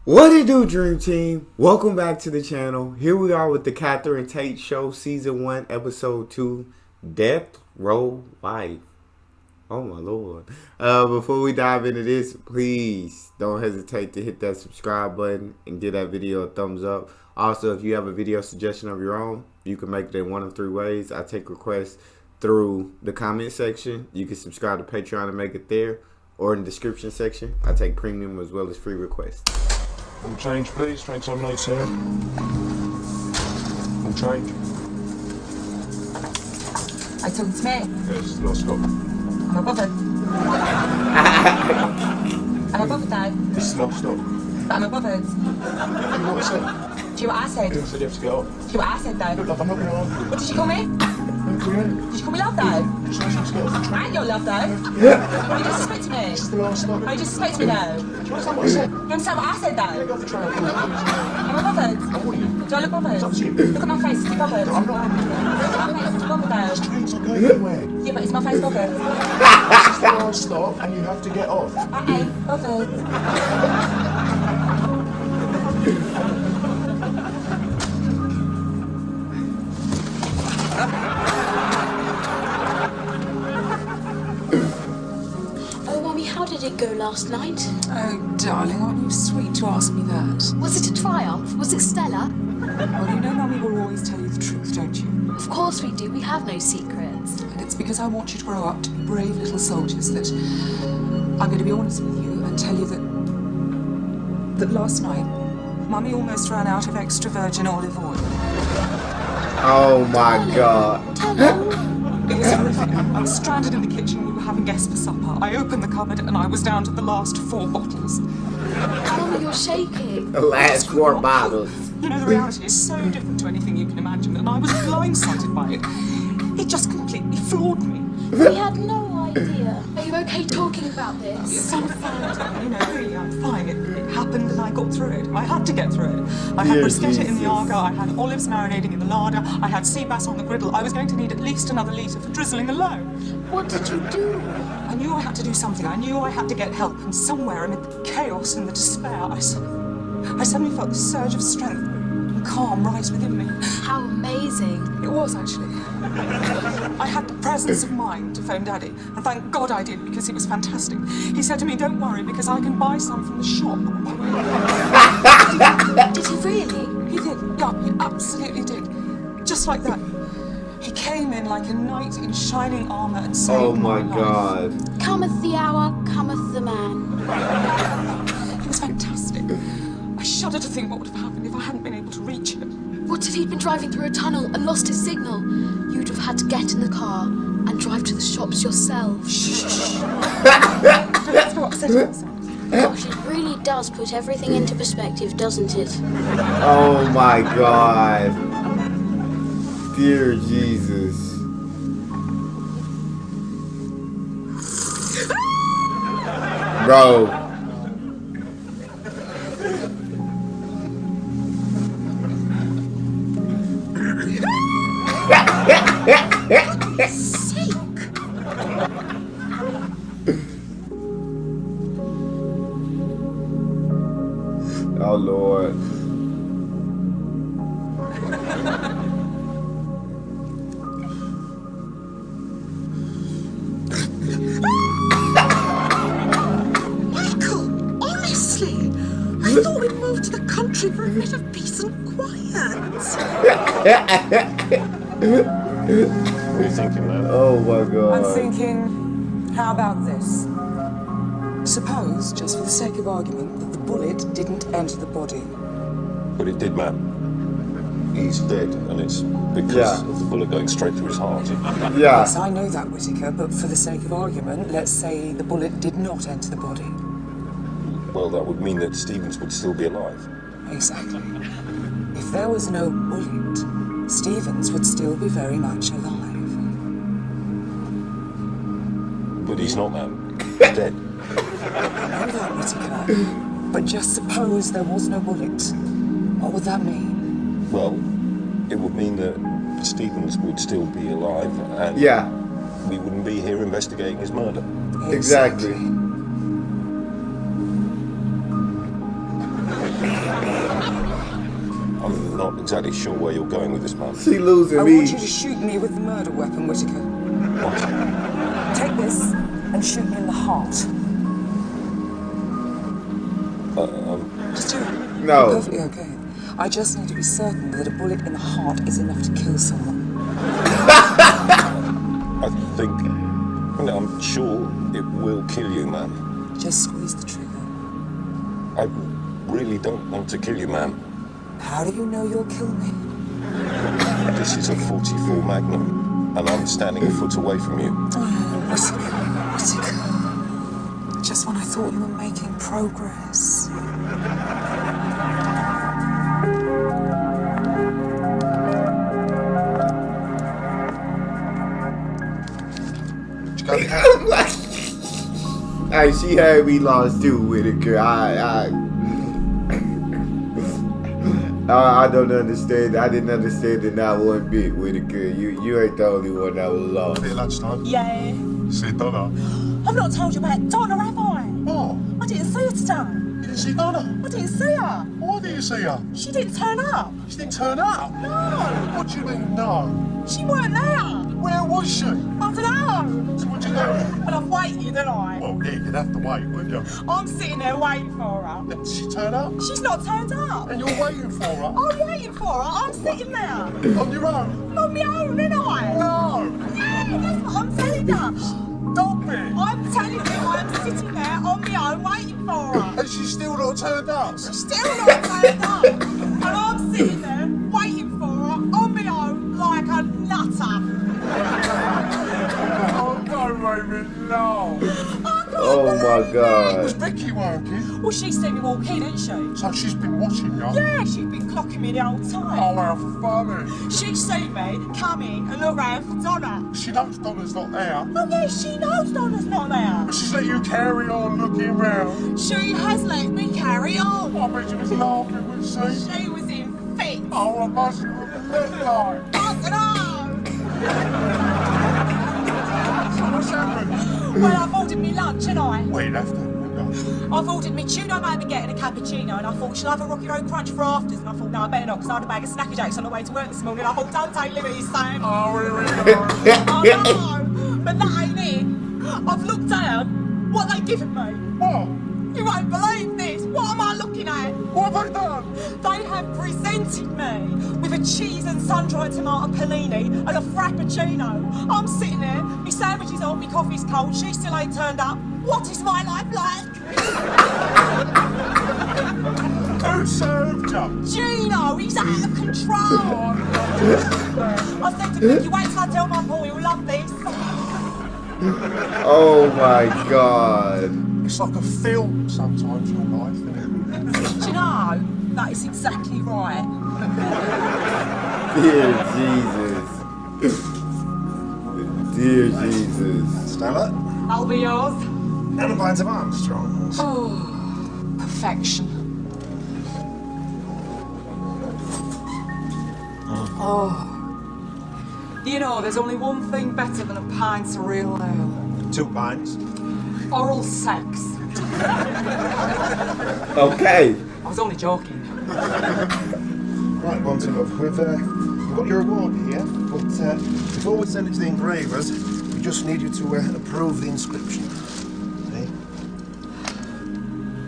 What it do, Dream Team? Welcome back to the channel. Here we are with the Catherine Tate Show, Season 1, Episode 2, Death Row Wife. Oh my Lord. Before we dive into this, please don't hesitate to hit that subscribe button and give that video a thumbs up. Also, if you have a video suggestion of your own, you can make it in one of three ways. I take requests through the comment section. You can subscribe to Patreon and make it there, or in the description section. I take premium as well as free requests. All change, please. Train time late, sir. All change. I told to me. Yes, last stop. Am I bothered? Am I bothered, Dad? This is last stop. But am I bothered? Do you know what I said? Do you know what I said? You said you have to get off. Do you know what I said, Dad? Look, love, I'm not going to argue. What did you call me? Don't create. Did you call me love, Dad? Just ask you to get off the train. I ain't your love, Dad. You disrespect me. This is the last stop. You disrespect me now. Do you understand what I said? You understand what I said, Dad? Get off the train. Am I bothered? I want you. Do I look bothered? It's up to you. Look at my face. Is it bothered? I'm not arguing. Look at my face. Is it bothered, Dad? This train's not going anywhere. Yeah, but is my face bothered? This is the last stop and you have to get off. I ain't bothered. How did it go last night? Oh, darling, aren't you sweet to ask me that? Was it a triumph? Was it stellar? Well, you know Mummy will always tell you the truth, don't you? Of course we do. We have no secrets. And it's because I want you to grow up to be brave little soldiers that I'm going to be honest with you and tell you that last night, Mummy almost ran out of extra virgin olive oil. Oh my God. Tell them. It was horrific. I was stranded in the kitchen. We were having guests for supper. I opened the cupboard and I was down to the last 4 bottles. Mama, you're shaking. The last 4 bottles. You know, the reality is so different to anything you can imagine, and I was blindsided by it. It just completely floored me. We had no idea. Are you okay talking about this? I'm fine, you know, really, I'm fine. It happened and I got through it. I had to get through it. I had Dear bruschetta in the Jesus. Arga, I had olives marinating in the larder, I had sea bass on the griddle. I was going to need at least another litre for drizzling alone. What did you do? I knew I had to do something. I knew I had to get help. And somewhere amid the chaos and the despair, I suddenly felt this surge of strength and calm rise within me. How amazing. It was, actually. I had the presence of mind to phone Daddy, and thank God I did, because he was fantastic. He said to me, don't worry, because I can buy some from the shop. Did he really? He did, yeah, he absolutely did. Just like that. He came in like a knight in shining armour and saved Oh my life. God. Cometh the hour, cometh the man. He was fantastic. I shudder to think what would have happened if I hadn't been able to reach him. What if he'd been driving through a tunnel and lost his signal? You'd have had to get in the car and drive to the shops yourself. That's what I said to myself. Gosh, it really does put everything into perspective, doesn't it? Oh my God. Dear Jesus. Bro. Oh Lord. Michael, honestly, I thought we'd moved to the country for a bit of peace and quiet. What are you thinking, man? Oh my God. I'm thinking, how about this? Suppose, just for the sake of argument, that the bullet didn't enter the body. But it did, man. He's dead, and it's because Yeah. of the bullet going straight through his heart. Yeah. Yes, I know that, Whittaker, but for the sake of argument, let's say the bullet did not enter the body. Well, that would mean that Stevens would still be alive. Exactly. If there was no bullet, Stevens would still be very much alive. But he's not, man. He's dead. I know that, Whittaker, but just suppose there was no bullet. What would that mean? Well, it would mean that Stevens would still be alive, and Yeah. we wouldn't be here investigating his murder. Exactly. not exactly sure where you're going with this, ma'am. She losing I me. want you to shoot me with the murder weapon, Whittaker. What? Take this and shoot me in the heart. Just do it. No. You're perfectly okay. I just need to be certain that a bullet in the heart is enough to kill someone. I think... I'm sure it will kill you, ma'am. Just squeeze the trigger. I really don't want to kill you, ma'am. How do you know you'll kill me? This is a 44 Magnum, and I'm standing a foot away from you. Oh, Whittaker. Just when I thought you were making progress. Hey, she had me lost too with it, girl. I don't understand. I didn't understand it not one bit with it, girl. You ain't the only one that was lost. Bit of lunchtime. Yeah. See Donna. I've not told you about Donna, have I? What? I didn't see her today. You didn't see Donna? I didn't see her. Why didn't you see her? She didn't turn up. She didn't turn up. No. What do you mean, no? She weren't there. Where was she? I don't know. So what'd you do? Well, I've waited, didn't I? Well, yeah, you'd have to wait, wouldn't you? I'm sitting there waiting for her. Did she turn up? She's not turned up. And you're waiting for her? I'm waiting for her. I'm sitting there. On your own? On my own, ain't I? No! Yeah, that's what I'm telling you. Stop it! I'm telling you, I'm sitting there on my own waiting for her. And she's still not turned up? Still not turned up. And I'm sitting there waiting for her on my own like a nutter. Oh, don't make me laugh. Oh my Was God. Becky working? Well, she's seen me walk in, hasn't she? So she's been watching you? Yeah, she's been clocking me the whole time. Oh, how funny. She's seen me come in and look round for Donna. She knows Donna's not there. Oh yeah, she knows Donna's not there. But she's let you carry on looking round. She has let me carry on. I bet she was laughing when she... She was in fits. Oh, I must have been like. I don't know. What's happened? Well, I've ordered me lunch, and I. Wait, after, no. I've ordered me tuna baguette and a cappuccino, and I thought, shall I have a Rocky Road Crunch for afters? And I thought, no, I better not, because I had a bag of Snacky Jacks on the way to work this morning. I thought, don't take liberties, Sam. Oh, here we go. I know, but that ain't it. I've looked down. What they given me? What? You won't believe this. What am I looking at? What have I done? They have presented me with a cheese and sun-dried tomato panini and a frappuccino. I'm sitting there, my sandwich is on, my coffee's cold, she still ain't turned up. What is my life like? Who served you? Gino, he's out of control. I said to him, you wait till I tell my boy, he'll love this. Oh my God. It's like a film sometimes, your life, isn't it? Do you know, that is exactly right. Dear Jesus. Dear Jesus. Stella? I'll be yours. And a pint of Armstrong. Oh, perfection. Oh. You know, there's only one thing better than a pint of real ale. 2 pints. Oral sex. Okay. I was only joking. Right, Bonte, love, we've got your award here, but before we send it to the engravers, we just need you to approve the inscription. Okay?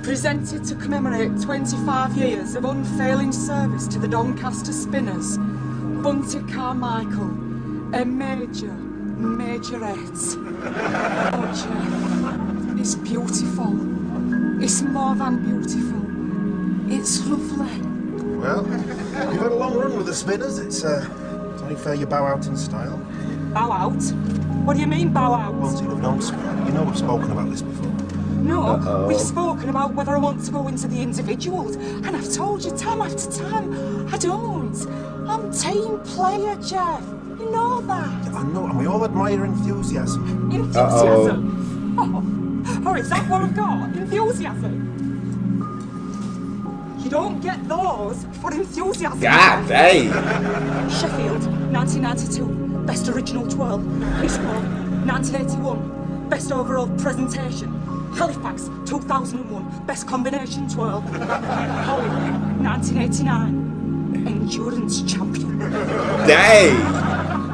Presented to commemorate 25 years of unfailing service to the Doncaster Spinners, Bunty Carmichael, a majorette. Oh, Jeff, it's beautiful. It's more than beautiful. It's lovely. Well, you've had a long run with the Spinners. It's only fair you bow out in style. Bow out? What do you mean, bow out? Bonte, love, no, you know we've spoken about this before. No, we've spoken about whether I want to go into the individuals, and I've told you time after time, I don't. I'm team player, Jeff. You know that. I know, and we all admire your enthusiasm. Enthusiasm. Oh, is that what I've got? Enthusiasm. You don't get those for enthusiasm. God dang. Sheffield, 1992, best original twirl. Eastbourne, 1981, best overall presentation. Halifax, 2001, best combination twirl. Colin, 1989, endurance champion. Dang!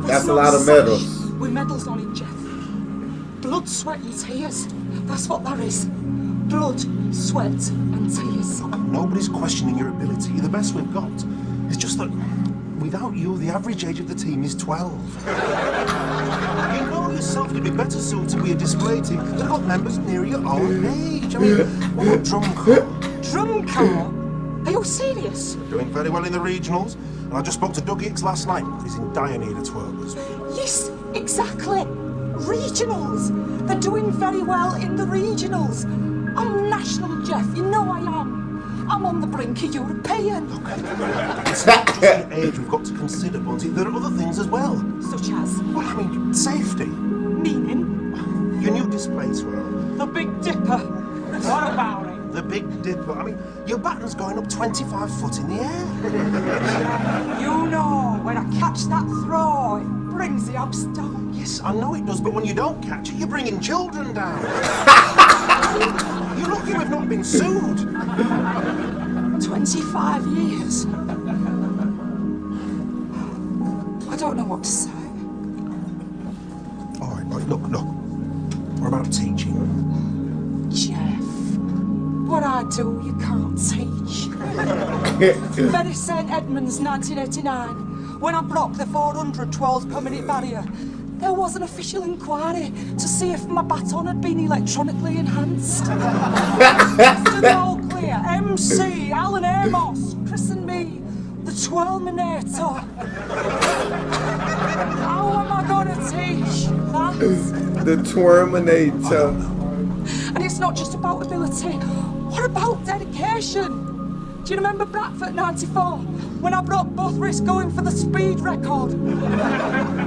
That's a lot of medals. With medals on it, Jeff. Blood, sweat and tears. That's what that is. Blood, sweat and tears. Nobody's questioning your ability. You're the best we've got. It's just that without you, the average age of the team is 12. You know yourself you'd be better suited to be a display team that got members near your own age. I mean, what about drum corps? Drum corps? Are you serious? Doing very well in the regionals. And I just spoke to Doug Hicks last night. He's in dire need of twirlers. Yes, exactly. Regionals. They're doing very well in the regionals. I'm national, Jeff. You know I am. I'm on the brink of European. It's not just the age we've got to consider, Bunty. There are other things as well. Such as? Well, I mean, safety. Meaning? Your new display twirl. The Big Dipper. What about it? The Big Dipper. I mean, your batten's going up 25 foot in the air. You know, when I catch that throw, it brings the obs down. Yes, I know it does, but when you don't catch it, you're bringing children down. You're lucky we've not been sued. 25 years. I don't know what to say. All right, look. What about teaching? Jeff, what I do, you can't teach. Very St. Edmunds, 1989, when I broke the 400 12 per minute barrier, there was an official inquiry to see if my baton had been electronically enhanced. After the all clear, MC Alan Amos christened me the Twirlminator. How am I gonna teach that? The Twirlminator. And it's not just about ability. What about dedication? Do you remember Bradford 94? When I broke both wrists going for the speed record?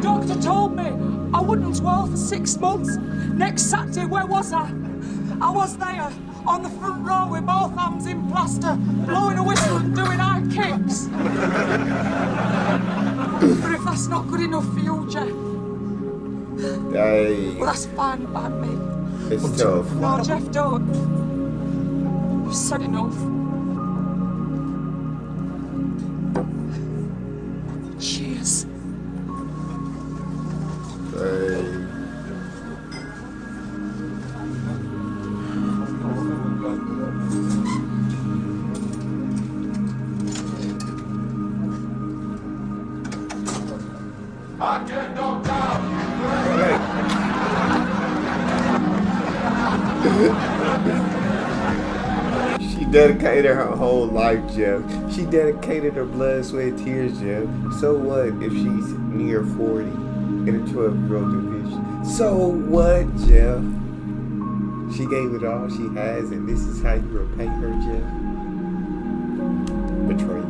Doctor told me I wouldn't twirl for 6 months. Next Saturday, where was I? I was there, on the front row with both hands in plaster, blowing a whistle and doing high kicks. But if that's not good enough for you, Jeff, Dang. well, that's fine by me. It's tough. No, Jeff, don't. You've said enough. Cheers. Dang. She dedicated her whole life, Jeff. She dedicated her blood, sweat, tears, Jeff. So what if she's near 40 in a 12-year-old division? So what, Jeff? She gave it all she has, and this is how you repay her, Jeff? Betrayal.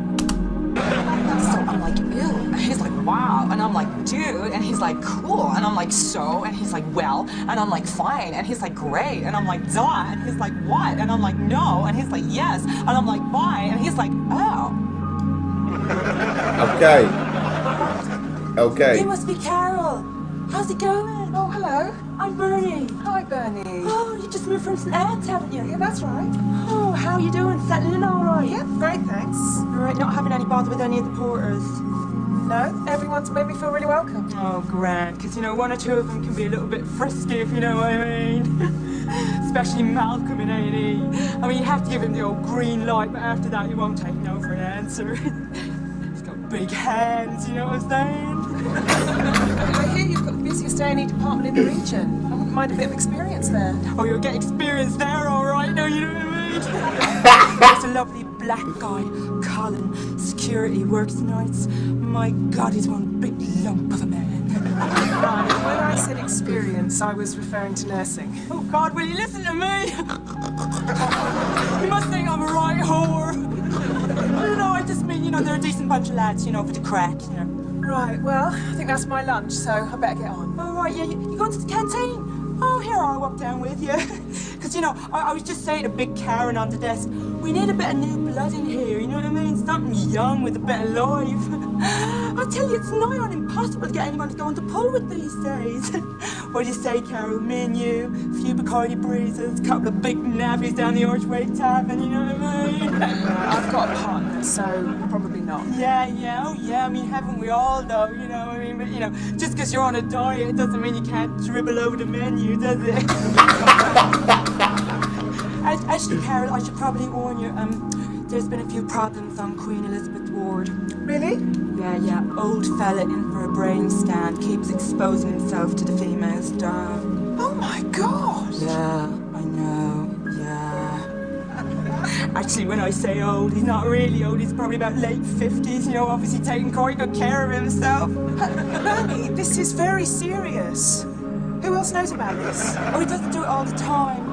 So I'm like, ew. And he's like, wow. And I'm like, dude. And he's like, cool. And I'm like, so? And he's like, well. And I'm like, fine. And he's like, great. And I'm like, duh. And he's like, what? And I'm like, no. And he's like, yes. And I'm like, why? And he's like, oh. Okay. You must be Carol. How's it going? Oh, hello. I'm Bernie. Hi, Bernie. Oh, you just moved from St. Anne's, haven't you? Yeah, that's right. Oh, how you doing? Settling in all right? Yeah, great, thanks. All right, not having any bother with any of the porters? No, everyone's made me feel really welcome. Oh, grand, because, you know, one or two of them can be a little bit frisky, if you know what I mean. Especially Malcolm in A&E. I mean, you have to give him the old green light, but after that, he won't take no for an answer. He's got big hands, you know what I'm saying? I hear you've got the busiest A&E department in the region. I wouldn't mind a bit of experience there. Oh, you'll get experience there, all right, no, you know what I mean? There's a lovely black guy, Colin, security, works nights. My God, he's one big lump of a man. Right, when I said experience, I was referring to nursing. Oh, God, will you listen to me? You must think I'm a right whore. No, I just mean, you know, they're a decent bunch of lads, you know, for the crack, you know. Right, well, I think that's my lunch, so I better get on. Oh, right, yeah, you going to the canteen? Oh, here, I'll walk down with you. Because, you know, I was just saying to Big Karen on the desk, we need a bit of new blood in here, you know what I mean? Something young with a bit of life. I tell you, it's nigh on impossible to get anyone to go on the pull with these days. What do you say, Carol? Me and you, a few Bacardi breezes, a couple of big nappies down the Archway Tavern, you know what I mean? I've got a partner, so probably not. not? Yeah, oh yeah, I mean, haven't we all though, you know, I mean, but you know, just because you're on a diet doesn't mean you can't dribble over the menu, does it? Actually, Carol, I should probably warn you, there's been a few problems on Queen Elizabeth Ward. Really? Yeah, old fella in for a brain scan, keeps exposing himself to the female staff. Oh my God! Yeah, I know, yeah. Actually, when I say old, he's not really old, he's probably about late 50s, you know, obviously taking quite good care of himself. Bernie, this is very serious. Who else knows about this? Oh, he doesn't do it all the time.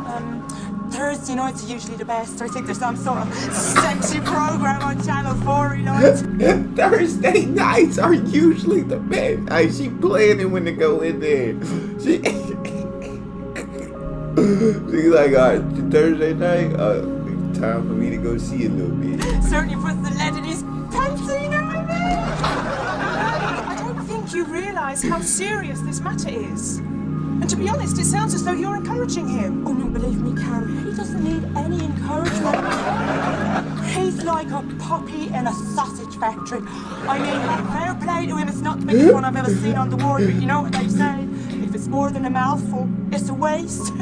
Thursday nights are usually the best. I think there's some sort of sexy program on Channel 4, you know. Thursday nights are usually the best. Hey, she planning when to go in there. She's like, all right, Thursday night, time for me to go see a little bit. Certainly puts the lead in his pants, you know what I mean? I don't think you realise how serious this matter is. And to be honest, it sounds as though you're encouraging him. Oh, no, believe me, Carol, he doesn't need any encouragement. He's like a puppy in a sausage factory. I mean, fair play to him, it's not the biggest one I've ever seen on the ward, but you know what they say? If it's more than a mouthful, it's a waste.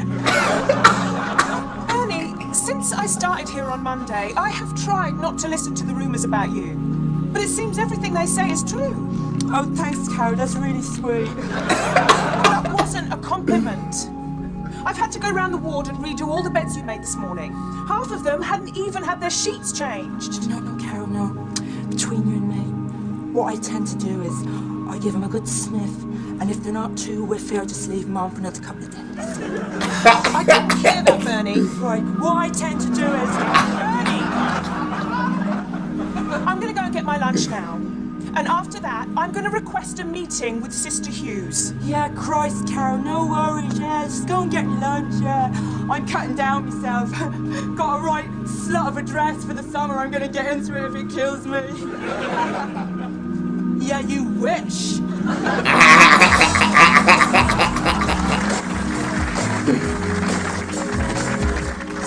Bernie, since I started here on Monday, I have tried not to listen to the rumours about you. But it seems everything they say is true. Oh, thanks, Carol, that's really sweet. That wasn't a compliment. I've had to go round the ward and redo all the beds you made this morning. Half of them hadn't even had their sheets changed. No, Carol, no. Between you and me, what I tend to do is I give them a good sniff, and if they're not too whiffy, I just leave them on for another couple of days. I didn't hear that, Bernie. Right, what I tend to do is... I'm going to go and get my lunch now. And after that, I'm going to request a meeting with Sister Hughes. Yeah, Christ, Carol, no worries, yeah, just go and get lunch, yeah. I'm cutting down myself. Got a right slut of a dress for the summer, I'm going to get into it if it kills me. Yeah, you wish.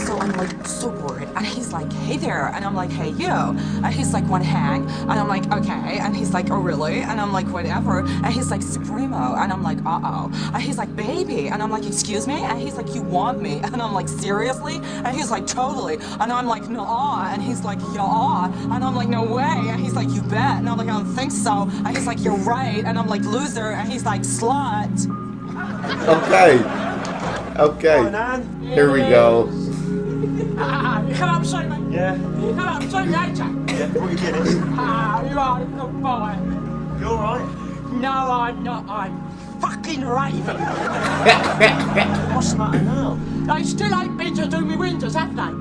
So I'm like so bored, and he's like, hey there, and I'm like, hey you, and he's like, one hang, and I'm like, okay, and he's like, oh really, and I'm like, whatever, and he's like, Supremo, and I'm like, uh-oh, and he's like, baby, and I'm like, excuse me, and he's like, you want me, and I'm like, seriously, and he's like, totally, and I'm like, no, and he's like, yeah, and I'm like, no way, and he's like, you bet, and I'm like, I don't think so, and he's like, you're right, and I'm like, loser, and he's like, slut. Okay. Here we go. You come up and see me? Yeah. You come up and see me later? Yeah, what are you getting? You are a good boy. You alright? No, I'm not. I'm fucking raving. What's the matter now? They still ain't been to do me windows, have they?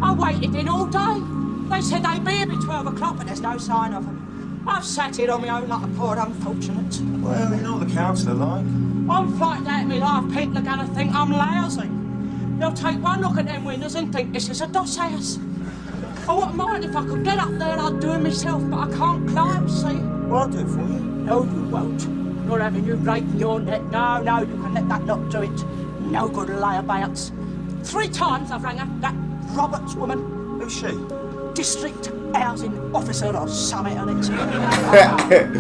I waited in all day. They said they'd be here by 12 o'clock, but there's no sign of them. I've sat here on my own like a poor unfortunate. Well, you know what the council are like. I'm frightened out of my life. People are going to think I'm lousy. They'll take one look at them windows and think this is a doss house. I wouldn't mind if I could get up there and I'd do it myself, but I can't climb, see? Well, I'll do it for you. No, you won't. You're having you breaking your neck. No, you can let that lot do it. No good layabouts. 3 times I've rang her, that Roberts woman. Who's she? District housing officer or something on it.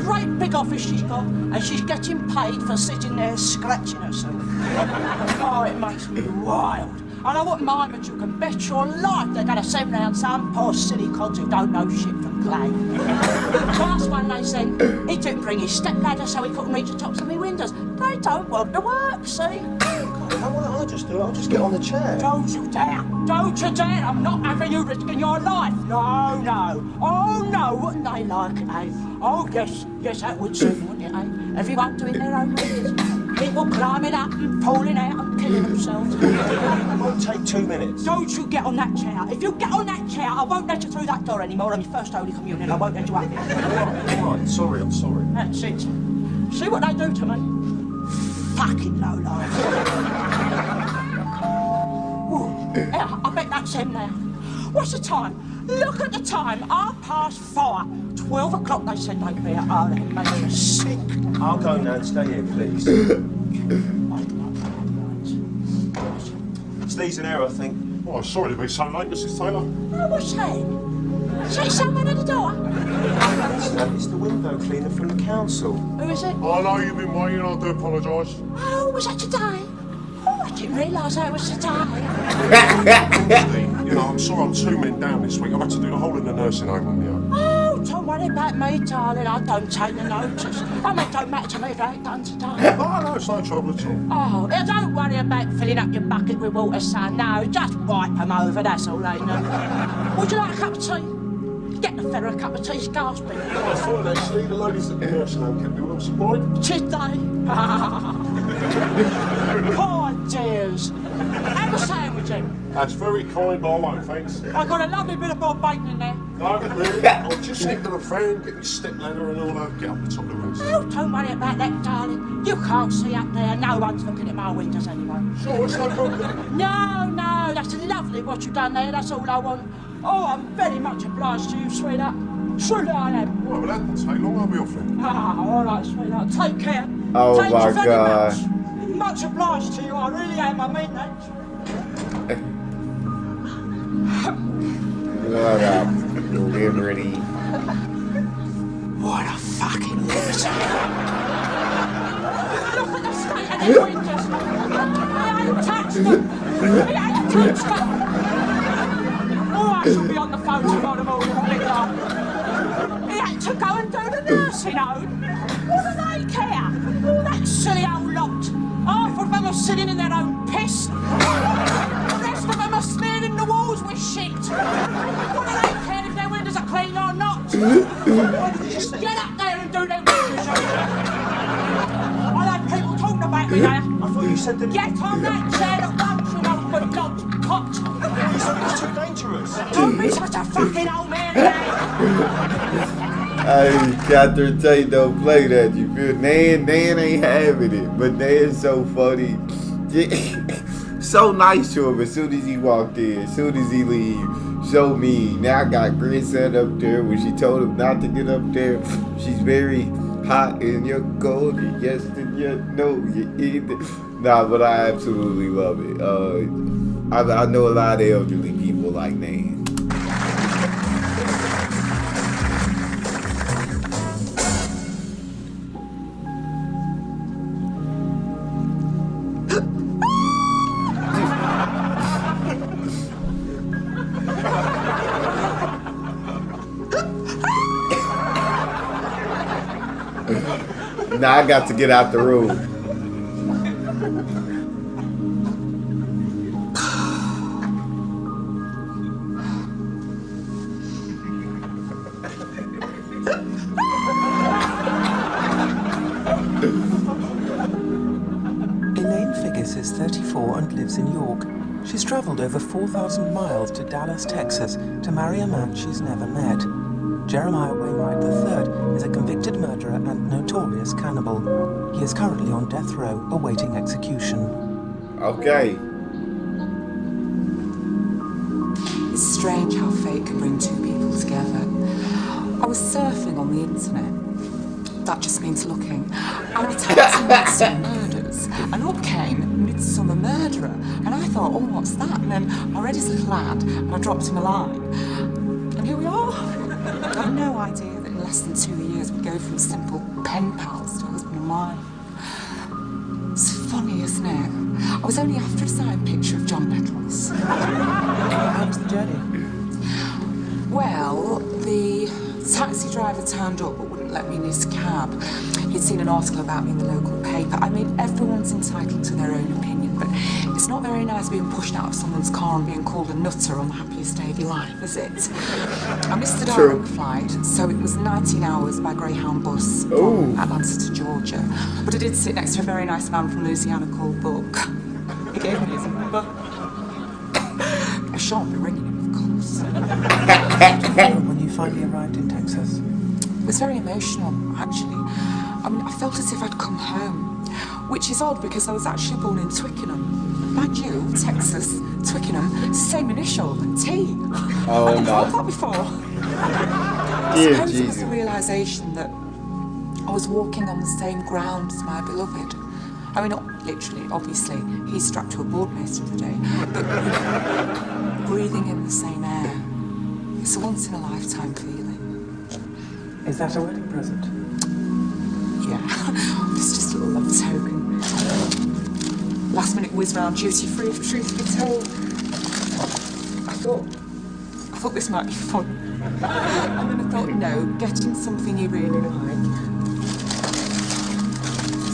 Great big office she's got, and she's getting paid for sitting there scratching herself. Oh, it makes me wild. And I wouldn't mind, but you can bet your life they're going to send round some poor silly cods who don't know shit from clay. The last one they sent, he didn't bring his stepladder so he couldn't reach the tops of my windows. They don't want to work, see? How will I just do it? I'll just get on the chair. Don't you dare! Don't you dare! I'm not having you risking your life! No! Oh no, wouldn't they like it, eh? Oh yes, that would suit, wouldn't it, eh? Everyone doing their own business. People climbing up and falling out and killing themselves. It won't take 2 minutes. Don't you get on that chair. If you get on that chair, I won't let you through that door anymore on your first Holy Communion. I won't let you up. Alright, sorry, I'm sorry. That's it. See what they do to me? Fucking lowlife. Yeah, I bet that's him now. What's the time? Look at the time. 4:30. 12 o'clock they said they'd be at our end. They were sick. I'll go now and stay here, please. Steve's in here, I think. Oh, sorry to be so late, Mrs. Taylor. Oh, what's that? See someone at the door? Tate. It's the window cleaner from the council. Who is it? I know you've been waiting, I do apologise. Oh, was that today? Oh, I didn't realise that was today. You know, I'm sorry I'm 2 men down this week. I've had to do the whole of the nursing home on my own. Oh, don't worry about me, darling. I don't take the notice. I mean, it don't matter to me if I ain't done today. Oh, no, it's no trouble at all. Oh, don't worry about filling up your bucket with water, son. No, just wipe them over, that's all they need. Would you like a cup of tea? Get the fella a cup of tea, it's gasping. I thought actually the ladies at the nursing home kept me well supplied. Today? Poor dears. Have a sandwich then. That's very kind, but I won't, thanks. I got a lovely bit of boiled bacon in there. No, really, I'll just stick to the fan, get my step ladder and all that, get up the top of the roof. Oh, don't worry about that, darling. You can't see up there. No one's looking at my windows anyway. Sure, it's no problem. No, that's lovely what you've done there. That's all I want. Oh, I'm very much obliged to you, sweetheart. Surely I am. Right, well, that didn't take long, I'll be off then. All right, sweetheart. Take care. Oh, Thank my you very God. Much obliged to you. I really am. I mean that. What up, Liberty? What a fucking lunatic. Look at the state of the windows. He ain't touched them. He ain't touched them. Oh, I shall be on the phone tomorrow morning with Big Lord. He had to go and do the nursing home. What do they care? Oh, that silly old lot. Half of them are sitting in their own piss. The rest of them are smearing the walls with shit. What do they care if their windows are clean or not? Get up there and do their windows. I had people talking about me there. I thought you said that Get on that chair at once, you old dog pot. it's too dangerous. Don't be such a fucking old man, Hey, Catherine Tate don't play that, you feel? Nan ain't having it, but Nan's so funny. So nice to him as soon as he walked in, as soon as he leave. So mean. Now I got grandson up there when she told him not to get up there. She's very hot and you're cold, you're yes and you're no, you're either. Nah, but I absolutely love it. I know a lot of elderly people like Nan. Now I got to get out the room. Elaine Figgis is 34 and lives in York. She's travelled over 4,000 miles to Dallas, Texas to marry a man she's never met. Jeremiah Wainwright III is a convicted murderer and notorious cannibal. He is currently on death row awaiting execution. Okay. It's strange how fate can bring two people together. I was surfing on the internet. That just means looking. And I typed in Midsummer Murders, and up came Midsummer Murderer. And I thought, oh, what's that? And then I read his little ad, and I dropped him a line. And here we are. I had no idea that in less than 2 years we'd go from simple pen pals to husband and wife. It's funny, isn't it? I was only after a signed picture of John Nettles. How was the journey? Well, the taxi driver turned up but wouldn't let me in his cab. He'd seen an article about me in the local paper. I mean, everyone's entitled to their own opinion, but it's not very nice being pushed out of someone's car and being called a nutter on the happiest day of your life, is it? I missed the direct flight, so it was 19 hours by Greyhound bus from Atlanta to Georgia. But I did sit next to a very nice man from Louisiana called Buck. He gave me his number. I shan't be ringing him, of course. When you finally arrived in Texas? It was very emotional, actually. I mean, I felt as if I'd come home, which is odd because I was actually born in Twickenham. Mind you, Texas, Twickenham, same initial, T. Oh, I never no. thought that before. I Dear suppose it was Jesus. the realisation that I was walking on the same ground as my beloved. I mean, not literally, obviously. He's strapped to a board most of the day. But breathing in the same air. It's a once-in-a-lifetime feeling. Is that a wedding present? Yeah, it's just a little love token. Last minute whiz round duty free, for truth be told. I thought this might be fun. And then I thought, no, getting something you really like.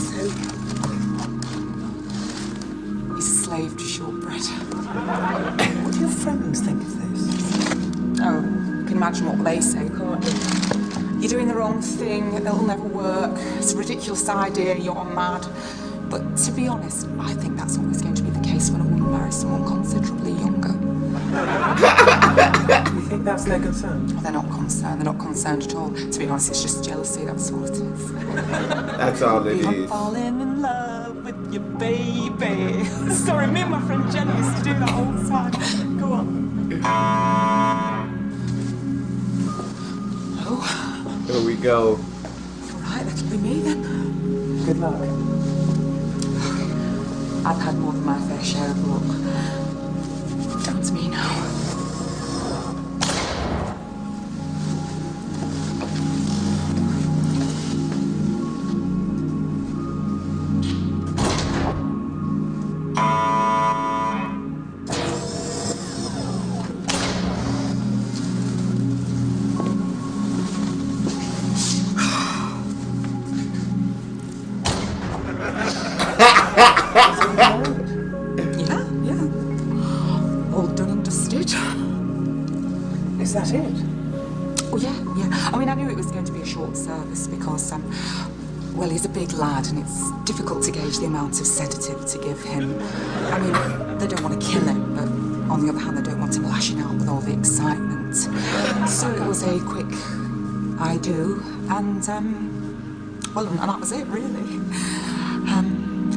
So, he's a slave to shortbread. What do your friends think of this? Oh, you can imagine what they say, can't you? You're doing the wrong thing, it'll never work, it's a ridiculous idea, you're mad. But to be honest, I think that's always going to be the case when a woman marries someone considerably younger. You think that's their concern? They're not concerned at all. To be honest, it's just jealousy, that's what it is. That's all it I'm is. falling in love with your baby. Sorry, me and my friend Jenny used to do that all the time. Go on. Oh. Here we go. Alright, that'll be me then. Good luck. I've had more than my fair share of luck. Down to me now. Yeah. All done and dusted. Is that it? Oh, yeah. I mean, I knew it was going to be a short service because, well, he's a big lad and it's difficult to gauge the amount of sedative to give him. I mean, they don't want to kill him, but on the other hand, they don't want him lashing out with all the excitement. So it was a quick I do, and, well, and that was it, really.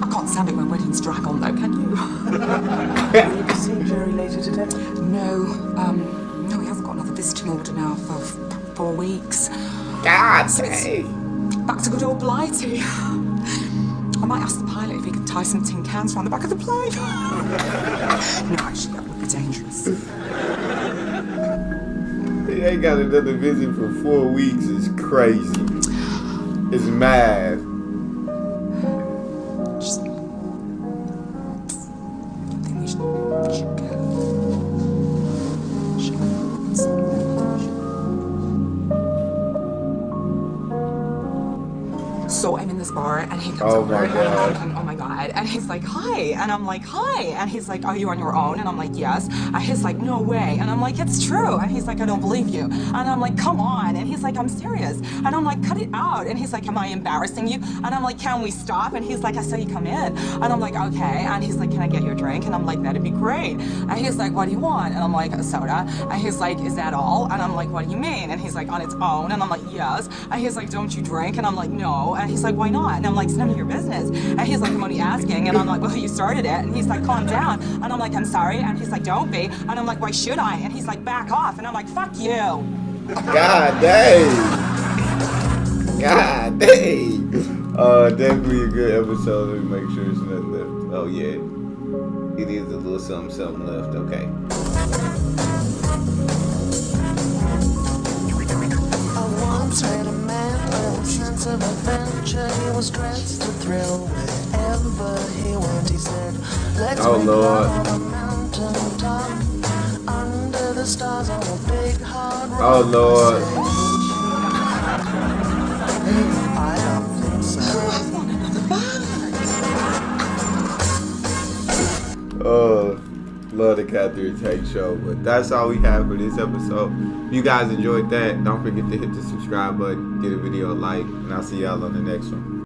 I can't stand it when weddings drag on, though, can you? Will you be seeing Jerry later today? No, he hasn't got another visiting order now for 4 weeks. God So it's dang. back to good old Blighty. I might ask the pilot if he could tie some tin cans around the back of the plane. No, actually, that would be dangerous. He ain't got another visit for 4 weeks. It's crazy. It's mad. Just, I think we should go. So I'm in this bar and he comes Oh over my and God. I'm thinking, oh my God. And he's like, hi. And I'm like, hi. And he's like, are you on your own? And I'm like, yes. And he's like, no way. And I'm like, it's true. And he's like, I don't believe you. And I'm like, come on. And he's like, I'm serious. And I'm like, cut it out. And he's like, am I embarrassing you? And I'm like, can we stop? And he's like, I saw you come in. And I'm like, okay. And he's like, can I get you a drink? And I'm like, that'd be great. And he's like, what do you want? And I'm like, a soda. And he's like, is that all? And I'm like, what do you mean? And he's like, on its own. And I'm like, yes. And he's like, don't you drink? And I'm like, no. And he's like, why not? And I'm like, it's none of your business. And he's like, I'm only asking. And I'm like, well, you started it. And he's like, calm down. And I'm like, I'm sorry. And he's like, don't be. And I'm like, why should I? And he's like, back off. And I'm like, fuck you. God dang. God dang. Definitely a good episode. Let me make sure there's nothing left. Oh, yeah. It is a little something left. Okay. I once had a man with a sense of adventure. He was dressed to thrill wherever he went. He said, let's Oh, make Lord. love on a mountain top, under the stars on a big hard rock. Oh, Lord. I don't think so. Oh, love the Catherine Tate show. But that's all we have for this episode. If you guys enjoyed that, don't forget to hit the subscribe button, get a video a like, and I'll see y'all on the next one.